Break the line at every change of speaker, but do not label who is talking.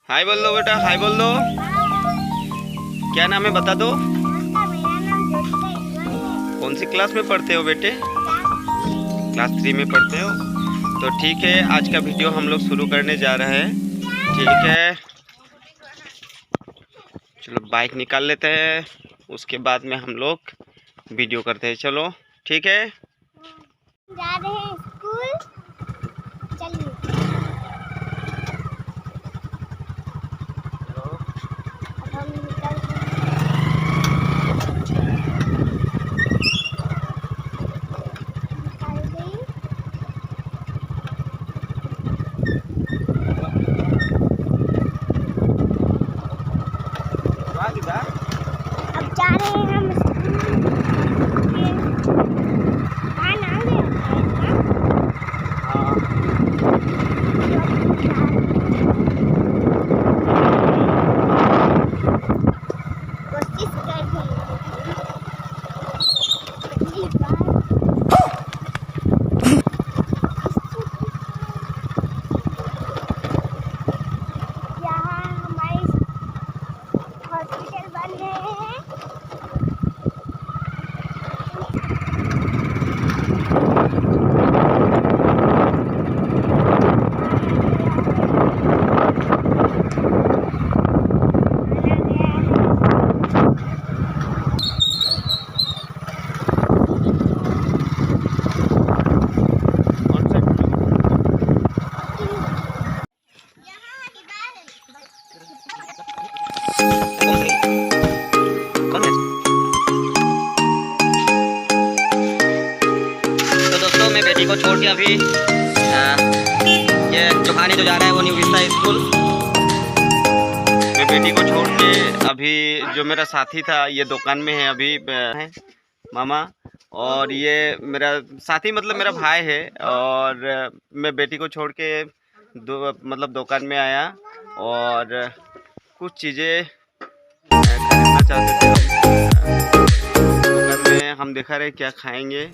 हाय बोल दो बेटा, हाय बोल दो। क्या नाम है बता दो। कौन सी क्लास में पढ़ते हो बेटे? क्लास 3 में पढ़ते हो। तो ठीक है, आज का वीडियो हम लोग शुरू करने जा रहे हैं। ठीक है, चलो बाइक निकाल लेते हैं, उसके बाद में हम लोग वीडियो करते हैं। चलो ठीक है,
जा रहे हैं स्कूल। चलिए अब हम निकल गई। अब जा रहे हैं हम स्कूल। कोशिश कर रही यहाँ हमारे हॉस्पिटल बन रहे हैं।
तो दोस्तों मैं बेटी को छोड़ के अभी ये चौहानी जो जा रहा है वो न्यू विस्ता स्कूल। मैं बेटी को छोड़ के अभी जो मेरा साथी था ये दुकान में है अभी है मामा, और ये मेरा साथी मतलब मेरा भाई है। और मैं बेटी को छोड़ के मतलब दुकान में आया और कुछ चीज़ें खरीदना चाहते थे। दुकान में हम देखा रहे क्या खाएंगे।